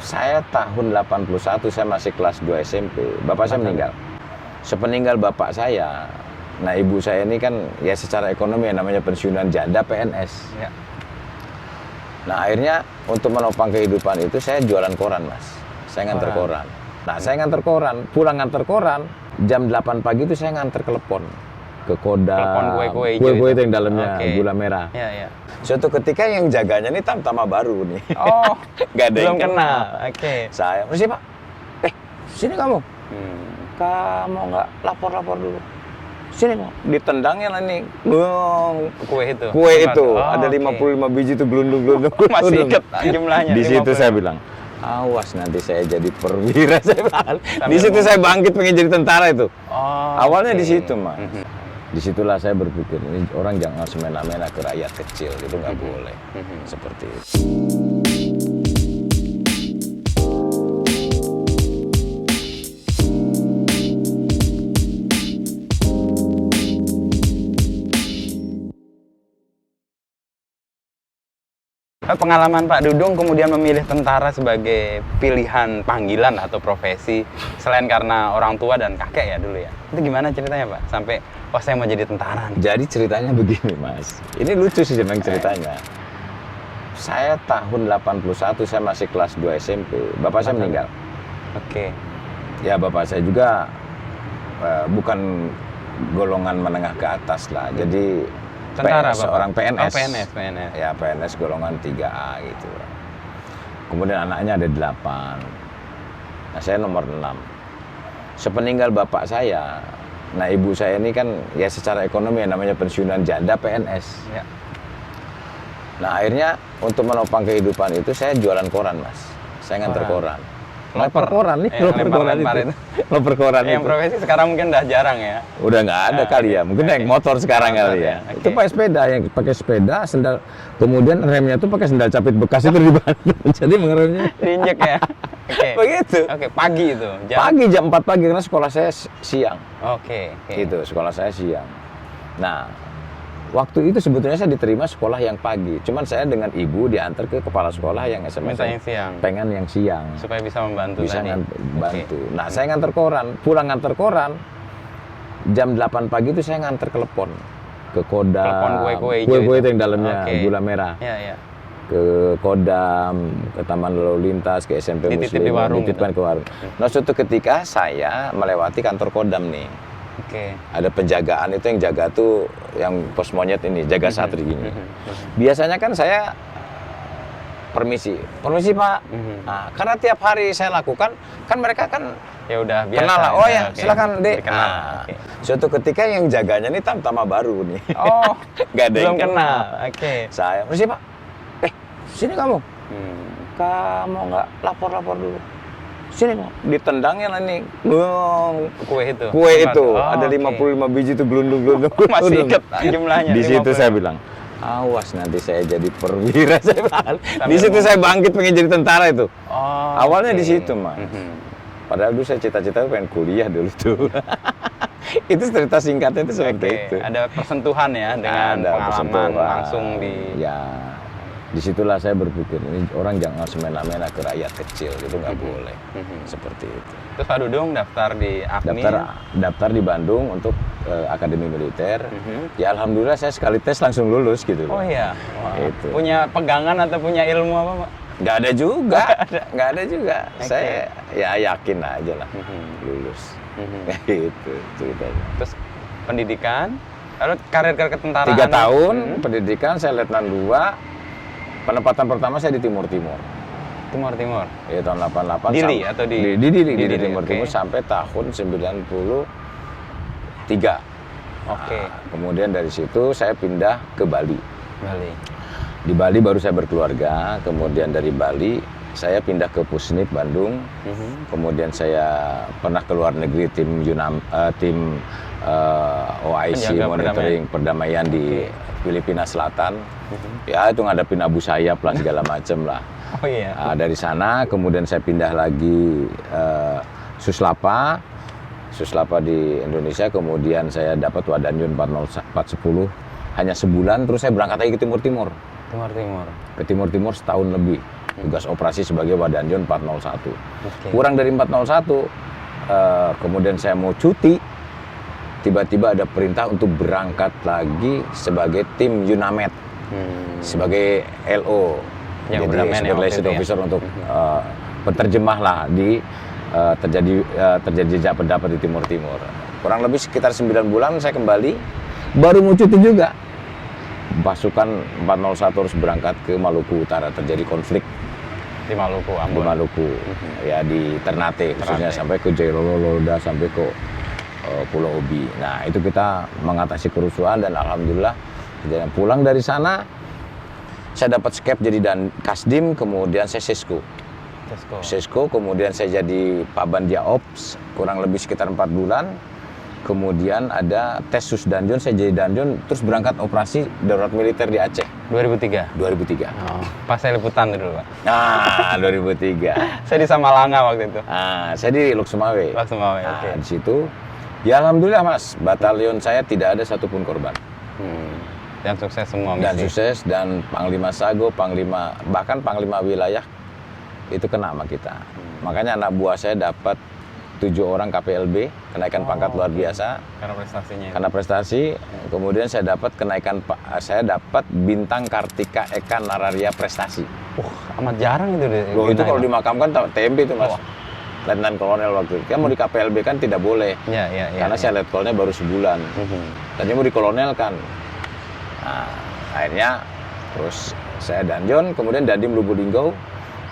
Saya tahun 81 saya masih kelas 2 SMP. Bapak saya meninggal. Sepeninggal bapak saya, nah ibu saya ini kan ya secara ekonomi yang namanya pensiunan janda PNS. Ya. Nah akhirnya untuk menopang kehidupan itu saya jualan koran, Mas. Saya nganter koran. Nah saya nganter koran, pulang nganter koran, jam 8 pagi itu saya nganter telepon ke Kodam. Telepon kue-kue hijau Kue-kue itu. itu yang dalamnya gula merah. Iya, iya. Suatu ketika yang jaganya ini tamtama baru nih. Oh, Gak ada yang belum kenal. Oke. Saya, "Mesti Pak, sini kamu. Kamu nggak lapor-lapor dulu. Sini Pak." Ditendangnya lah nih. Kue itu. Kue itu Oh, ada 55 biji itu gelundung-gelundung. Masih ingat jumlahnya. Di situ 50. saya bilang, awas nanti saya jadi perwira. Saya bilang. Di Sambil situ saya bangkit pengen jadi tentara itu. Oh, Awalnya oke. di situ, Mas. Disitulah saya berpikir, ini orang jangan semena-mena ke rakyat kecil, itu nggak boleh. Seperti itu. Pengalaman Pak Dudung kemudian memilih tentara sebagai pilihan panggilan atau profesi selain karena orang tua dan kakek ya dulu ya. Itu gimana ceritanya Pak? Sampai wah saya mau jadi tentara nih. Jadi ceritanya begini, Mas. Ini lucu sih memang ceritanya. Saya tahun 81 saya masih kelas 2 SMP. Bapak saya meninggal. Oke. Ya bapak saya juga bukan golongan menengah ke atas lah. Jadi Tentara Bapak? seorang PNS. Oh, PNS. Ya PNS golongan 3A gitu. Kemudian anaknya ada 8. Nah saya nomor 6. Sepeninggal bapak saya, nah ibu saya ini kan ya secara ekonomi yang namanya pensiunan janda PNS. Ya. Nah akhirnya untuk menopang kehidupan itu saya jualan koran, Mas. Saya nganter koran. Leper koran nih, leper koran itu. Leper koran itu. Yang profesi sekarang mungkin udah jarang ya. Udah nggak ada kali ya, mungkin naik motor sekarang kali ya. Oke. Itu pakai sepeda, yang pakai sepeda, sendal, kemudian remnya tuh pakai sendal capit bekas itu dibantu. Jadi mengeremnya Diinjek ya. Oke. begitu. Oke, pagi itu. Pagi jam 4 pagi karena sekolah saya siang. Oke. Gitu, sekolah saya siang. Nah, waktu itu sebetulnya saya diterima sekolah yang pagi. Cuman saya dengan ibu diantar ke kepala sekolah yang SMS. Minta yang siang. Pengen yang siang. Supaya bisa membantu Bisa tadi. bantu. Nah, saya nganter koran, pulang nganter koran, jam 8 pagi itu saya nganter telepon ke Kodam. Telepon kue-kue hijau Kue-kue itu. itu yang dalamnya gula merah. Iya, iya. Ke Kodam, ke Taman Lalu Lintas, ke SMP Dititip di Muslim, warung dititipkan ke warung. Nah, suatu ketika saya melewati kantor Kodam nih. Oke. Ada penjagaan itu yang jaga tuh yang pos monyet ini, jaga satri gini. Biasanya kan saya permisi Pak. Nah, karena tiap hari saya lakukan, kan mereka kan Ya udah biasa. kenal lah. Oh ya, Oke. silakan Dek. Dikenal. Nah, Oke. suatu ketika yang jaganya ini tamtama baru nih. Oh, Gak ada yang belum kenal. Oke. Saya, "Mesti Pak, sini kamu. Kamu nggak lapor-lapor dulu. Sini Pak." Ditendangnya lah nih. Kue itu. Kue itu Oh, ada oke. 55 biji itu gelundung-gelundung. Masih ingat jumlahnya. Di situ 50. saya bilang, awas nanti saya jadi perwira. Saya bilang. Di Sambil situ saya bangkit pengen jadi tentara itu. Oh, Awalnya oke. di situ, Mas. Padahal dulu saya cita-cita pengen kuliah dulu tuh. Itu cerita singkatnya itu seperti Oke, itu. ada persentuhan ya dengan Ada pengalaman persentuhan. langsung di. Ya, disitulah saya berpikir, ini orang jangan semena-mena ke rakyat kecil, itu nggak boleh. Seperti itu. Terus Pak Dudung daftar di AKMI. Daftar di Bandung untuk Akademi Militer. Ya alhamdulillah saya sekali tes langsung lulus gitu loh. Oh iya. Wah. Itu. Punya pegangan atau punya ilmu apa Pak? Nggak ada juga, nggak ada juga. Oke. Saya ya yakin aja lah lulus. Gitu ceritanya. Terus pendidikan, lalu karir ketentaraan. 3 tahun pendidikan, saya Letnan 2. Penempatan pertama saya di Timur. Timur. Ya tahun 88. Dili atau di? Di Dili, Di di Dili, Timur oke. sampai tahun 93. Oke. Nah, kemudian dari situ saya pindah ke Bali. Bali. Di Bali baru saya berkeluarga, kemudian dari Bali saya pindah ke Pusnip Bandung. Kemudian saya pernah ke luar negeri tim OIC Penjaga monitoring perdamaian di Filipina Selatan. Ya itu ngadepin Abu Sayyaf lah segala macem lah. Oh iya. Nah, dari sana kemudian saya pindah lagi Suslapa di Indonesia. Kemudian saya dapat Wadanyun 410 hanya sebulan, terus saya berangkat lagi ke Timur. Timur. Ke Timur setahun lebih. Tugas operasi sebagai Wadanjon 401. Oke. Kurang dari 401, kemudian saya mau cuti, tiba-tiba ada perintah untuk berangkat lagi sebagai tim Yunamed, sebagai LO, Yang jadi berdamaian ya waktu Liaison itu ya? Officer untuk penerjemah lah di terjadi jejak pendapat di Timur. Kurang lebih sekitar 9 bulan saya kembali, baru mau cuti juga. Pasukan 401 harus berangkat ke Maluku Utara, terjadi konflik Di Maluku, di Ambon. Maluku, ya di Ternate khususnya, Ternate. sampai ke Jailolo, Lolda, sampai ke Pulau Obi. Nah itu kita mengatasi kerusuhan dan alhamdulillah kejadian. Pulang dari sana saya dapat skep jadi Kasdim, kemudian saya Sesko, kemudian saya jadi Pabandia Ops kurang lebih sekitar 4 bulan. Kemudian ada tes Susdanjon, saya jadi Danjon, terus berangkat operasi darurat militer di Aceh 2003. 2003. Oh, pas saya liputan dulu, Pak. Nah, 2003. Saya di Samalanga waktu itu. Nah, saya di Luxemawe. Luxemawe, Nah, oke. di situ, ya alhamdulillah Mas, batalion saya tidak ada satupun korban. Dan sukses semua misi. Dan sukses, dan Panglima Sago, bahkan Panglima Wilayah itu kena sama kita. Makanya anak buah saya dapat 7 orang KPLB, kenaikan pangkat luar biasa. Karena prestasinya. Karena prestasi, kemudian saya dapat bintang Kartika Eka Nararia Prestasi. Amat jarang itu deh. Loh itu kalau dimakamkan TMP itu Mas. Oh. Letnan Kolonel waktu itu. Kan mau di KPLB kan tidak boleh. Iya. Karena saya letkolnya baru sebulan. Tadinya mau di kolonel kan. Nah, akhirnya terus saya Danjon, kemudian Dandim Lubulinggo,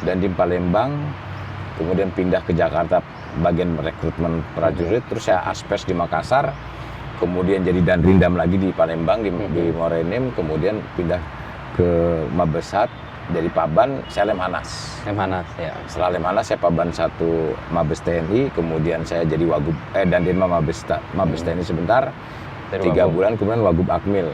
Dandim Palembang, kemudian pindah ke Jakarta bagian rekrutmen prajurit, terus saya Aspes di Makassar, kemudian jadi Danrindam lagi di Palembang di Morenim, kemudian pindah ke Mabesat, dari Paban saya Lemhanas. Lemhanas, ya. Setelah Lemhanas saya Paban 1 Mabes TNI, kemudian saya jadi Wagub Dandirma Mabes TNI sebentar, Dari 3 Wagub. bulan, kemudian Wagub Akmil.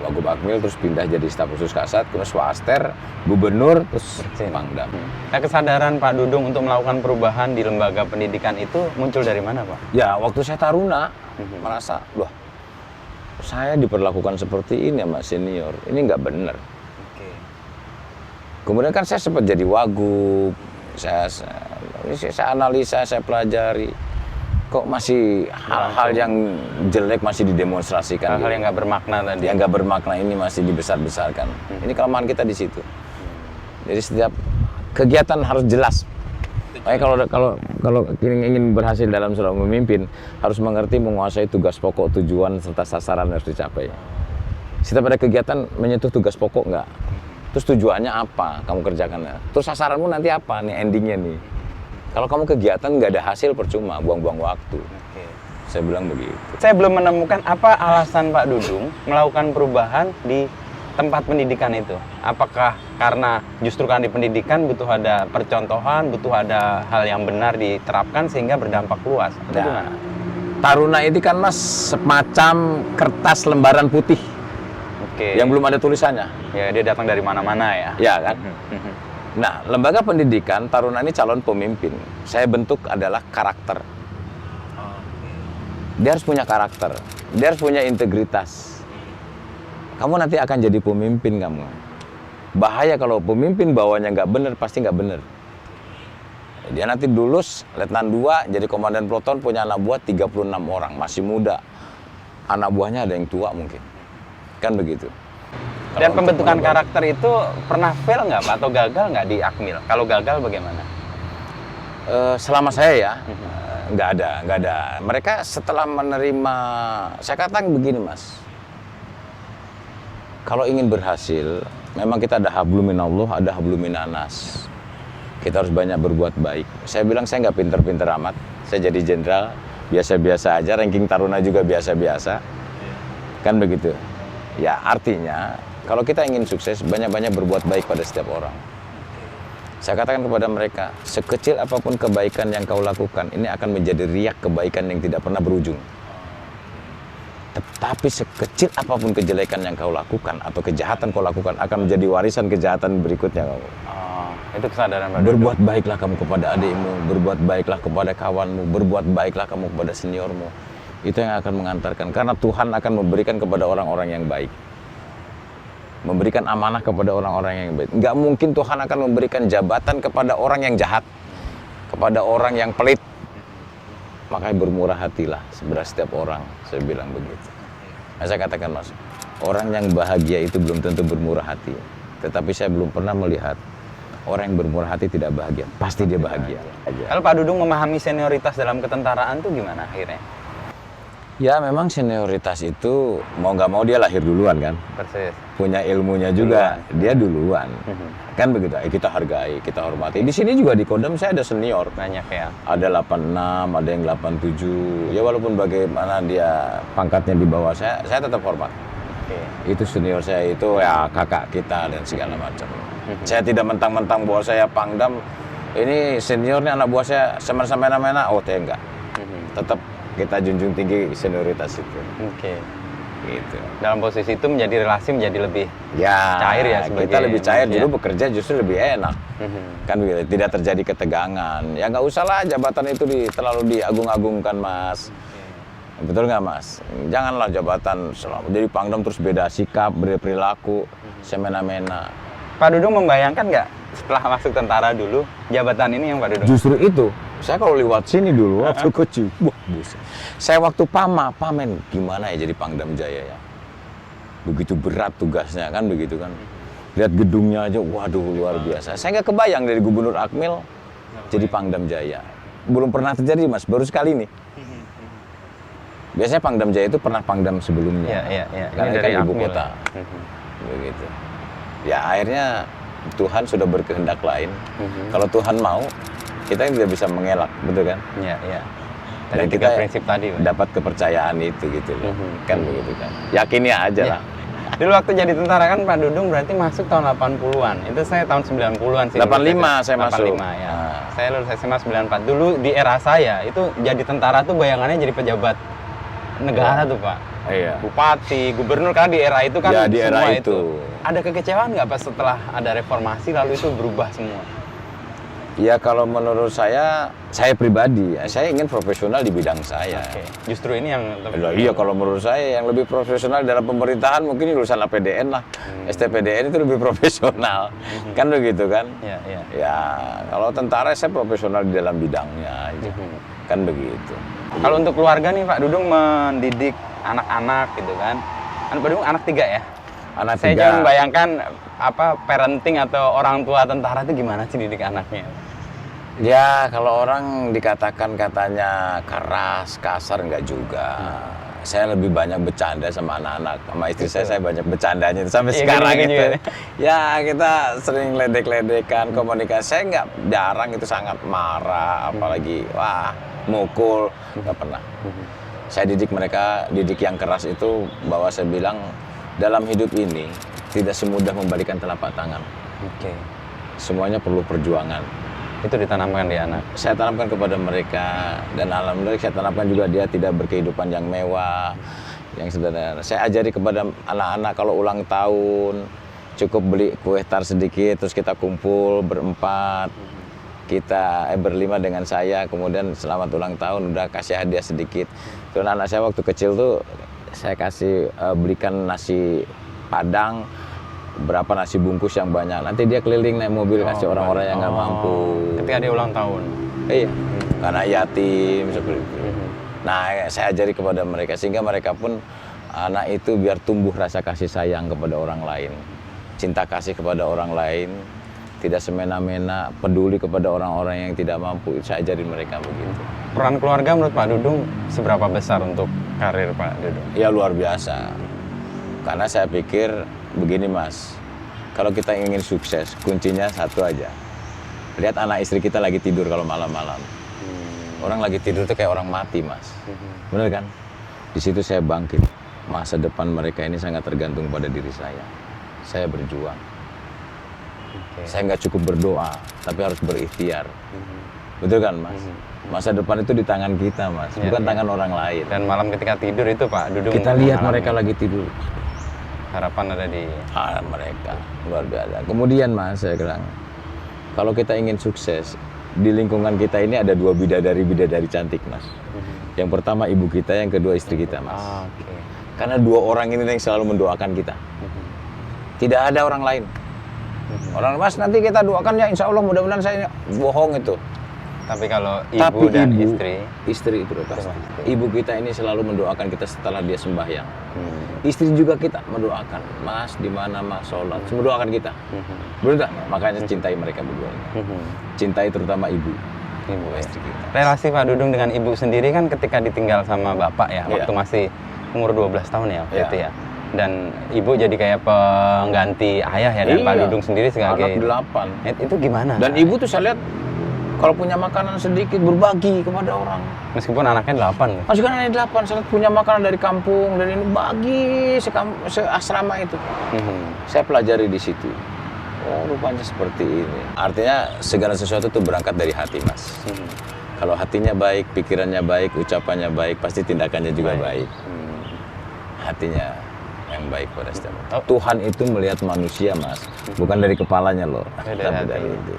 Wagub Akmil, terus pindah jadi staf khusus Kasat, kemudian Swaster, Gubernur, terus Pangdam. Nah, kesadaran Pak Dudung untuk melakukan perubahan di lembaga pendidikan itu muncul dari mana, Pak? Ya, waktu saya taruna, merasa, loh, saya diperlakukan seperti ini sama senior, ini nggak benar. Kemudian kan saya sempat jadi Wagub, saya analisa, saya pelajari, kok masih hal-hal yang jelek masih didemonstrasikan. Hal-hal yang nggak bermakna tadi. Yang nggak bermakna ini masih dibesar-besarkan. Ini kelemahan kita di situ. Jadi setiap kegiatan harus jelas. Makanya kalau ingin berhasil dalam seorang memimpin, harus mengerti, menguasai tugas pokok, tujuan serta sasaran yang harus dicapai. Setiap ada kegiatan menyentuh tugas pokok nggak? Terus tujuannya apa kamu kerjakan? Terus sasaranmu nanti apa nih endingnya nih? Kalau kamu kegiatan nggak ada hasil, percuma, buang-buang waktu. Saya bilang begitu. Saya belum menemukan apa alasan Pak Dudung melakukan perubahan di tempat pendidikan itu. Apakah karena justru kan di pendidikan butuh ada percontohan, butuh ada hal yang benar diterapkan sehingga berdampak luas? Atau gimana? Taruna itu kan Mas semacam kertas lembaran putih yang belum ada tulisannya. Ya, dia datang dari mana-mana ya. Ya kan? Nah, lembaga pendidikan Taruna ini calon pemimpin. Saya bentuk adalah karakter. Dia harus punya karakter. Dia harus punya integritas. Kamu nanti akan jadi pemimpin kamu. Bahaya kalau pemimpin bawahnya nggak bener, pasti nggak bener. Dia nanti lulus, Letnan 2, jadi komandan peloton, punya anak buah 36 orang, masih muda. Anak buahnya ada yang tua mungkin. Kan begitu. Dan pembentukan karakter itu pernah fail nggak Pak? Atau gagal nggak di Akmil? Kalau gagal bagaimana? Selama saya ya, nggak ada. Mereka setelah menerima, saya katakan begini Mas, kalau ingin berhasil, memang kita ada hablum minallah, ada hablum minanas. Kita harus banyak berbuat baik. Saya bilang saya nggak pinter-pinter amat, saya jadi jenderal, biasa-biasa aja, ranking Taruna juga biasa-biasa. Kan begitu. Ya artinya, kalau kita ingin sukses, banyak-banyak berbuat baik pada setiap orang. Saya katakan kepada mereka, sekecil apapun kebaikan yang kau lakukan, ini akan menjadi riak kebaikan yang tidak pernah berujung. Tetapi sekecil apapun kejelekan yang kau lakukan, atau kejahatan kau lakukan, akan menjadi warisan kejahatan berikutnya kamu. Itu kesadaran Pak Dudung. Berbuat baiklah kamu kepada adikmu, berbuat baiklah kepada kawanmu, berbuat baiklah kamu kepada seniormu. Itu yang akan mengantarkan, karena Tuhan akan memberikan kepada orang-orang yang baik. memberikan amanah kepada orang-orang yang baik. Nggak mungkin Tuhan akan memberikan jabatan kepada orang yang jahat, kepada orang yang pelit. Makanya bermurah hatilah sebenarnya setiap orang, saya bilang begitu. Nah, saya katakan Mas, orang yang bahagia itu belum tentu bermurah hati. Tetapi saya belum pernah melihat orang yang bermurah hati tidak bahagia. Pasti dia bahagia. Kalau Pak Dudung memahami senioritas dalam ketentaraan tuh gimana akhirnya? Ya memang senioritas itu mau nggak mau dia lahir duluan kan. Persis. Punya ilmunya juga, dia duluan. Kan begitu, kita hargai, kita hormati. Di sini juga di Kodam saya ada senior. Banyak ya. Ada 86, ada yang 87. Ya walaupun bagaimana dia pangkatnya di bawah saya tetap hormat. Oke. Itu senior saya itu ya kakak kita dan segala macam. Saya tidak mentang-mentang bahwa saya Pangdam, ini seniornya anak buah saya sama-sama mena-mena, oh saya enggak. Tetap kita junjung tinggi senioritas itu. Oke. Gitu. Dalam posisi itu menjadi relasi menjadi lebih Ya, cair ya sebagai kita lebih cair, manusia. justru bekerja justru lebih enak. Kan begitu, tidak terjadi ketegangan. Ya nggak usah lah jabatan itu terlalu diagung-agungkan Mas. Betul nggak Mas? Janganlah jabatan selalu jadi Pangdam terus beda sikap, beda perilaku, semena-mena. Pak Dudung membayangkan nggak setelah masuk tentara dulu jabatan ini yang Pak Dudung? Justru itu, saya kalau lewat sini dulu waktu kecil, wah buset. Saya waktu pamen gimana ya jadi Pangdam Jaya ya. Begitu berat tugasnya kan begitu kan. Lihat gedungnya aja, waduh luar biasa. Saya nggak kebayang dari Gubernur Akmil jadi Pangdam Jaya. Belum pernah terjadi Mas, baru sekali nih. Biasanya Pangdam Jaya itu pernah Pangdam sebelumnya. Iya. Karena Ini kan ibu Akmil. kota. Begitu. Ya akhirnya Tuhan sudah berkehendak lain. Kalau Tuhan mau, kita tidak bisa mengelak, betul kan? Iya. Dan Dari tiga prinsip tadi, Pak. dapat kepercayaan itu gitu loh. Kan begitu kan. Yakini aja lah. Dulu waktu jadi tentara kan Pak Dudung berarti masuk tahun 80-an. Itu saya tahun 90-an sih. 85 saya masuk. 85 ya. Nah. Saya lulus SMA 94. Dulu di era saya itu jadi tentara tuh bayangannya jadi pejabat negara tuh, Pak. Iya. Bupati, gubernur, karena di era itu kan Ya, di era semua itu. Ada kekecewaan nggak Pak setelah ada reformasi lalu itu berubah semua? Ya kalau menurut saya pribadi, saya ingin profesional di bidang saya. Oke. Justru ini yang Lah, iya kalau menurut saya yang lebih profesional dalam pemerintahan mungkin lulusan APDN lah. STPDN itu lebih profesional. Kan begitu kan? Iya. Ya kalau tentara saya profesional di dalam bidangnya aja. Kan begitu. Kalau untuk keluarga nih Pak Dudung mendidik anak-anak gitu kan. Pak Dudung anak 3 ya? Anak Saya 3. cuma membayangkan apa parenting atau orang tua tentara itu gimana sih didik anaknya? Ya kalau orang dikatakan katanya keras, kasar enggak juga. Saya lebih banyak bercanda sama anak-anak. Sama istri saya banyak bercandanya sampai Iya, sekarang gini-gini itu. juga. Ya kita sering ledek-ledekan komunikasi. Saya nggak jarang itu sangat marah, apalagi wah mukul, nggak pernah. Saya didik mereka, didik yang keras itu bahwa saya bilang dalam hidup ini tidak semudah membalikan telapak tangan. Oke. Semuanya perlu perjuangan. Itu ditanamkan di anak. Saya tanamkan kepada mereka dan alhamdulillah saya tanamkan juga dia tidak berkehidupan yang mewah, yang sederhana. Saya ajari kepada anak-anak kalau ulang tahun cukup beli kue tar sedikit terus kita kumpul berempat. Kita berlima dengan saya, kemudian selamat ulang tahun, udah kasih hadiah sedikit. Terus anak saya waktu kecil tuh saya kasih belikan nasi Padang, berapa nasi bungkus yang banyak. Nanti dia keliling naik mobil kasih orang-orang yang nggak mampu. Ketika dia ulang tahun. Iya, karena yatim seperti itu. Nah, saya ajari kepada mereka sehingga mereka pun anak itu biar tumbuh rasa kasih sayang kepada orang lain, cinta kasih kepada orang lain, tidak semena-mena, peduli kepada orang-orang yang tidak mampu. Saya ajarin mereka begitu. Peran keluarga menurut Pak Dudung seberapa besar untuk karir Pak Dudung? Ya luar biasa. Karena saya pikir begini Mas, kalau kita ingin sukses, kuncinya satu aja. Lihat anak istri kita lagi tidur kalau malam-malam. Orang lagi tidur itu kayak orang mati Mas. Bener kan? Di situ saya bangkit. Masa depan mereka ini sangat tergantung pada diri saya. Saya berjuang. Saya nggak cukup berdoa, tapi harus berikhtiar. Betul kan Mas? Masa depan itu di tangan kita Mas, bukan tangan orang lain. Dan malam ketika tidur itu Pak Dudung Kita lihat mereka lagi tidur. harapan ada di Mereka luar biasa. Kemudian Mas, saya bilang, kalau kita ingin sukses, di lingkungan kita ini ada 2 bidadari cantik Mas. Yang pertama ibu kita, yang kedua istri kita Mas. Oke. Karena 2 orang ini yang selalu mendoakan kita. Tidak ada orang lain. Orang Mas nanti kita doakan ya, insya Allah mudah-mudahan saya bohong itu. Tapi kalau ibu dan istri itu udah pasti. pasti. Ibu kita ini selalu mendoakan kita setelah dia sembahyang. Istri juga kita mendoakan, Mas di mana Mas sholat, mendoakan kita. Betul tak? Makanya cintai mereka berdua. Cintai terutama ibu. Ibu ya. Istri kita. Relasi Pak Dudung dengan ibu sendiri kan ketika ditinggal sama bapak ya, Iya. waktu masih umur 12 tahun ya waktu Iya. itu ya. Dan ibu jadi kayak pengganti ayah ya, dan Pak Iya. Dudung sendiri sebagai Anak 8. Itu gimana? Dan ibu tuh saya lihat kalau punya makanan sedikit berbagi kepada orang. Meskipun anaknya 8 loh. Masih kan ada 8, saya lihat punya makanan dari kampung dan ini bagi seasrama itu. Saya pelajari di situ. Oh, rupanya seperti ini. Artinya segala sesuatu tuh berangkat dari hati, Mas. Kalau hatinya baik, pikirannya baik, ucapannya baik, pasti tindakannya juga baik. Hatinya yang baik pada setiap orang. Tuhan itu melihat manusia, Mas, bukan dari kepalanya loh, Dari tapi hati. dari itu.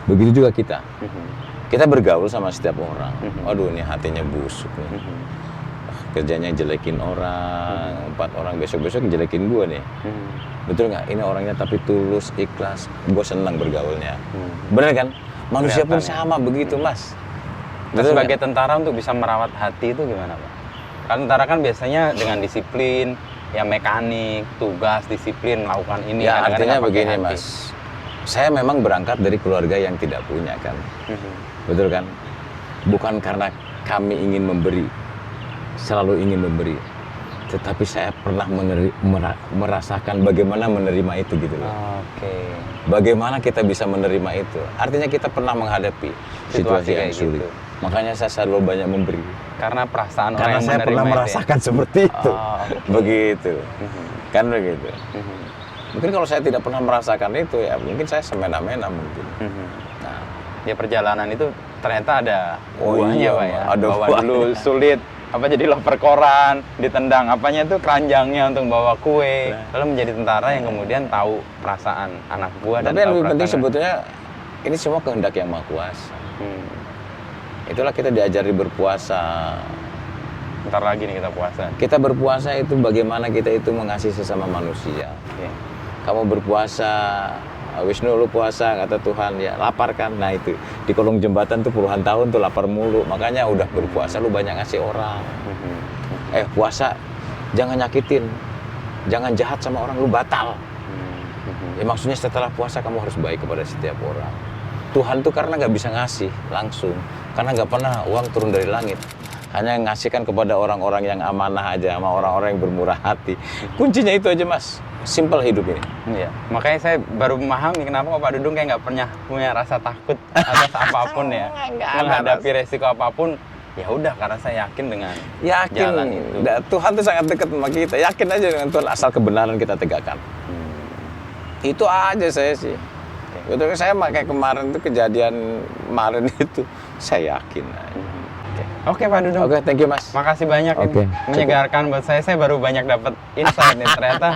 Begitu juga kita. Kita bergaul sama setiap orang. Waduh, ini hatinya busuk nih. Kerjanya jelekin orang, 4 orang besok-besok jelekin gua nih. Betul nggak? Ini orangnya tapi tulus, ikhlas. Gue senang bergaulnya. Bener kan? Manusia pun Kelihatan ya. sama begitu, Mas. Nah, Betul sebagai nggak? tentara untuk bisa merawat hati itu gimana Pak? Kan tentara kan biasanya dengan disiplin, ya mekanik, tugas, disiplin, melakukan ini. Ya kadang-kadang artinya nggak pakai begini, hati. Mas. Saya memang berangkat dari keluarga yang tidak punya kan. Betul kan? Bukan karena kami ingin memberi, selalu ingin memberi. Tetapi saya pernah merasakan bagaimana menerima itu gitu loh. Oke. Bagaimana kita bisa menerima itu? Artinya kita pernah menghadapi situasi yang kayak sulit. gitu. Makanya saya selalu banyak memberi. Karena perasaan Karena orang yang saya menerima pernah itu ya? merasakan seperti itu. Oh, oke. Begitu. Kan begitu. Mungkin kalau saya tidak pernah merasakan itu ya mungkin saya semena-mena mungkin. Nah, Ya perjalanan itu ternyata ada Oh buahnya iya, Pak ya. ada Bahwa buahnya. dulu sulit, apa jadi loper koran, ditendang, apanya itu keranjangnya untuk bawa kue. Lalu menjadi tentara yang kemudian tahu perasaan anak buah dan tapi yang tahu lebih penting perasaan- sebetulnya ini semua kehendak yang Maha Kuasa. Hmm. Itulah kita diajari berpuasa. Bentar lagi nih kita puasa. Kita berpuasa itu bagaimana kita itu mengasihi sesama manusia. Oke. Kamu berpuasa, Wisnu lu puasa, kata Tuhan, ya lapar kan? Nah itu, di kolong jembatan tuh puluhan tahun tuh lapar mulu. Makanya udah berpuasa lu banyak ngasih orang. Puasa, jangan nyakitin. Jangan jahat sama orang, lu batal. Ya maksudnya setelah puasa kamu harus baik kepada setiap orang. Tuhan tuh karena nggak bisa ngasih langsung. Karena nggak pernah uang turun dari langit. Hanya ngasihkan kepada orang-orang yang amanah aja, sama orang-orang yang bermurah hati. Kuncinya itu aja, Mas. Simple hidup ini. Iya, makanya saya baru memahami kenapa Pak Dudung kayak nggak pernah punya rasa takut atas apapun ya, Nggak ada menghadapi resiko apapun. Ya udah, karena saya yakin dengan Yakin, jalan itu. Tuhan tuh sangat dekat sama kita. Yakin aja dengan Tuhan, asal kebenaran kita tegakkan. Itu aja saya sih. Betul, saya kayak kemarin tuh kejadian kemarin itu, saya yakin aja. Oke Pak Dudung. Oke, thank you, Mas. Makasih banyak, Oke, ini menyegarkan buat saya. Saya baru banyak dapat insight nih, ternyata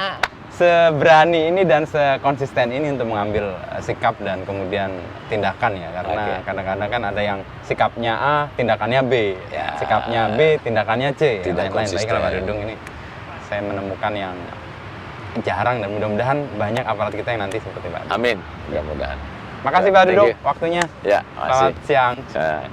seberani ini dan sekonsisten ini untuk mengambil sikap dan kemudian tindakan ya, karena Oke. kadang-kadang kan ada yang sikapnya A, tindakannya B, Ya. sikapnya B, tindakannya C, Tidak lain-lain. Tapi konsisten. kalau Pak Dudung ini saya menemukan yang jarang, dan mudah-mudahan banyak aparat kita yang nanti seperti Pak Dudung. Amin. Mudah-mudahan. Makasih Ya, Pak thank Dudung you. waktunya. Ya, Selamat makasih. siang. Saya-